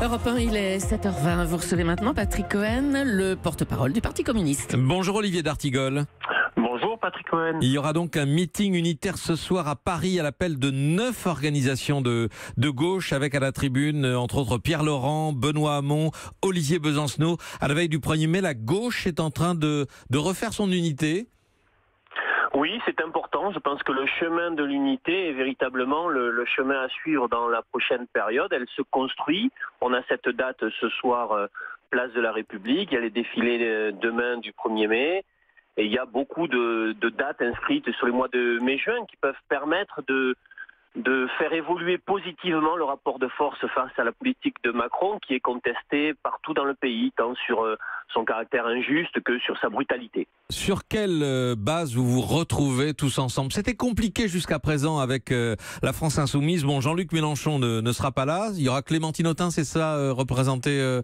Europe 1, il est 7h20. Vous recevez maintenant Patrick Cohen, le porte-parole du Parti communiste. Bonjour Olivier d'Artigol. Bonjour Patrick Cohen. Il y aura donc un meeting unitaire ce soir à Paris à l'appel de 9 organisations de gauche avec à la tribune, entre autres, Pierre Laurent, Benoît Hamon, Olivier Besancenot. À la veille du 1er mai, la gauche est en train de refaire son unité. Oui, c'est important. Je pense que le chemin de l'unité est véritablement le chemin à suivre dans la prochaine période. Elle se construit. On a cette date ce soir, place de la République. Il y a les défilés demain du 1er mai. Et il y a beaucoup de dates inscrites sur les mois de mai-juin qui peuvent permettre de faire évoluer positivement le rapport de force face à la politique de Macron qui est contestée partout dans le pays, tant sur son caractère injuste que sur sa brutalité. Sur quelle base vous vous retrouvez tous ensemble? C'était compliqué jusqu'à présent avec la France Insoumise. Bon, Jean-Luc Mélenchon ne sera pas là. Il y aura Clémentine Autain, c'est ça, représentée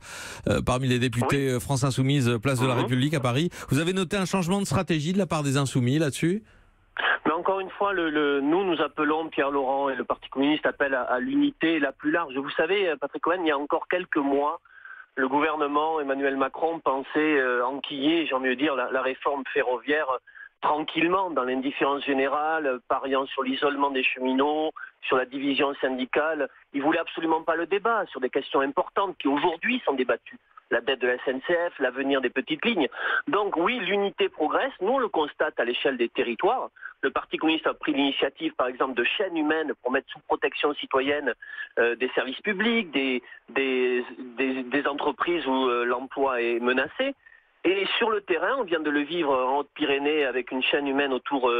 parmi les députés oui. France Insoumise, place de la République à Paris. Vous avez noté un changement de stratégie de la part des Insoumis là-dessus? Mais encore une fois, nous appelons, Pierre Laurent et le Parti communiste appellent à l'unité la plus large. Vous savez, Patrick Cohen, il y a encore quelques mois, le gouvernement Emmanuel Macron pensait enquiller, j'ai envie de dire, la réforme ferroviaire tranquillement, dans l'indifférence générale, pariant sur l'isolement des cheminots, sur la division syndicale. Il voulait absolument pas le débat sur des questions importantes qui aujourd'hui sont débattues. La dette de la SNCF, l'avenir des petites lignes. Donc oui, l'unité progresse. Nous, on le constate à l'échelle des territoires. Le Parti communiste a pris l'initiative, par exemple, de chaînes humaines pour mettre sous protection citoyenne des services publics, des entreprises où l'emploi est menacé. Et sur le terrain, on vient de le vivre en Haute-Pyrénées avec une chaîne humaine autour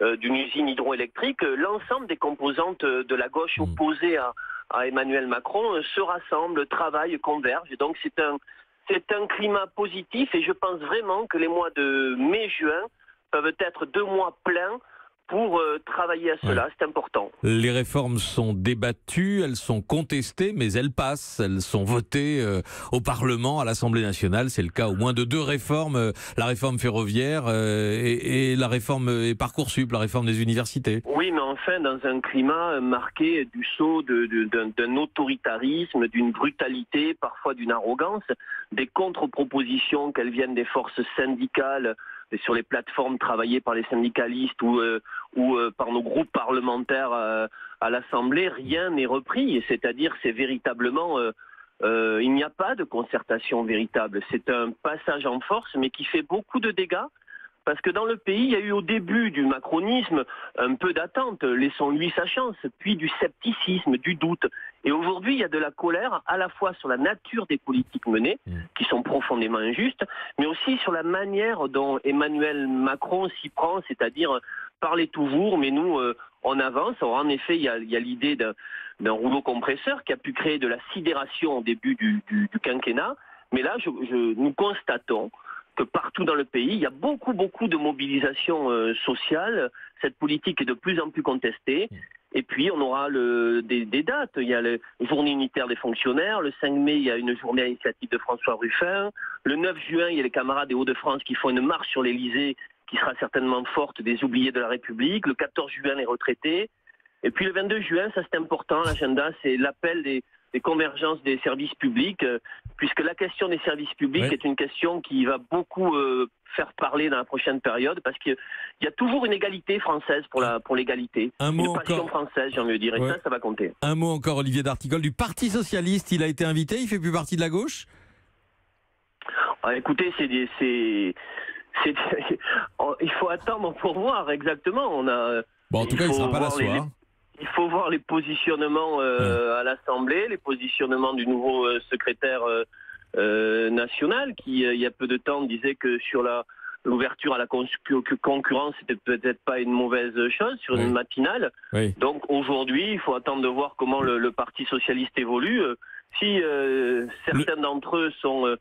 d'une usine hydroélectrique. L'ensemble des composantes de la gauche opposée à Emmanuel Macron se rassemblent, travaillent, convergent. Et donc c'est un climat positif et je pense vraiment que les mois de mai-juin peuvent être 2 mois pleins pour travailler à cela. Ouais. C'est important. Les réformes sont débattues, elles sont contestées, mais elles passent. Elles sont votées au Parlement, à l'Assemblée nationale. C'est le cas au moins de 2 réformes, la réforme ferroviaire et la réforme Parcoursup, la réforme des universités. Oui, mais enfin, dans un climat marqué du sceau d'un autoritarisme, d'une brutalité, parfois d'une arrogance, des contre-propositions, qu'elles viennent des forces syndicales, sur les plateformes travaillées par les syndicalistes ou par nos groupes parlementaires à l'Assemblée, rien n'est repris. C'est-à-dire, c'est véritablement... il n'y a pas de concertation véritable. C'est un passage en force, mais qui fait beaucoup de dégâts. Parce que dans le pays, il y a eu au début du macronisme un peu d'attente, laissons-lui sa chance, puis du scepticisme, du doute. Et aujourd'hui, il y a de la colère à la fois sur la nature des politiques menées, qui sont profondément injustes, mais aussi sur la manière dont Emmanuel Macron s'y prend, c'est-à-dire parler toujours, mais nous, on avance. Alors, en effet, il y a l'idée d'un rouleau compresseur qui a pu créer de la sidération au début du quinquennat. Mais là, nous constatons que partout dans le pays, il y a beaucoup de mobilisation sociale. Cette politique est de plus en plus contestée. Et puis, on aura des dates. Il y a la journée unitaire des fonctionnaires. Le 5 mai, il y a une journée à l'initiative de François Ruffin. Le 9 juin, il y a les camarades des Hauts-de-France qui font une marche sur l'Élysée qui sera certainement forte des oubliés de la République. Le 14 juin, les retraités. Et puis le 22 juin, ça c'est important, l'agenda, c'est l'appel des convergences des services publics, puisque la question des services publics est une question qui va beaucoup faire parler dans la prochaine période, parce qu'il y a toujours une égalité française pour l'égalité. Une passion française, j'ai envie de dire, et ça va compter. Un mot encore, Olivier d'Artigol, du Parti Socialiste, il a été invité, il fait plus partie de la gauche? Écoutez, il faut attendre pour voir exactement. Bon, en tout cas, il ne sera pas là ce soir. Il faut voir les positionnements à l'Assemblée, les positionnements du nouveau secrétaire national qui, il y a peu de temps, disait que sur l'ouverture à la concurrence, c'était peut-être pas une mauvaise chose sur une matinale. Donc aujourd'hui, il faut attendre de voir comment le Parti socialiste évolue. Si certains d'entre eux sont...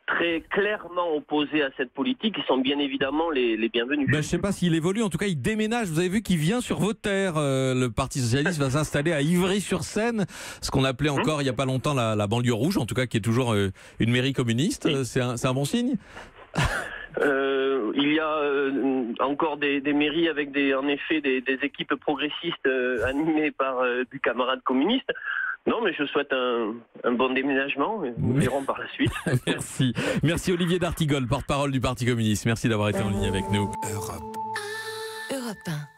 très clairement opposés à cette politique, ils sont bien évidemment les bienvenus. Je ne sais pas s'il évolue, en tout cas il déménage. Vous avez vu qu'il vient sur vos terres. Le Parti Socialiste va s'installer à Ivry-sur-Seine, ce qu'on appelait encore il n'y a pas longtemps la banlieue rouge, en tout cas qui est toujours une mairie communiste. C'est un bon signe. Il y a encore des mairies avec en effet des équipes progressistes animées par du camarade communiste. Non, mais je souhaite un bon déménagement. Nous verrons par la suite. Merci. Merci Olivier d'Artigol, porte-parole du Parti communiste. Merci d'avoir été en ligne avec nous. Europe 1.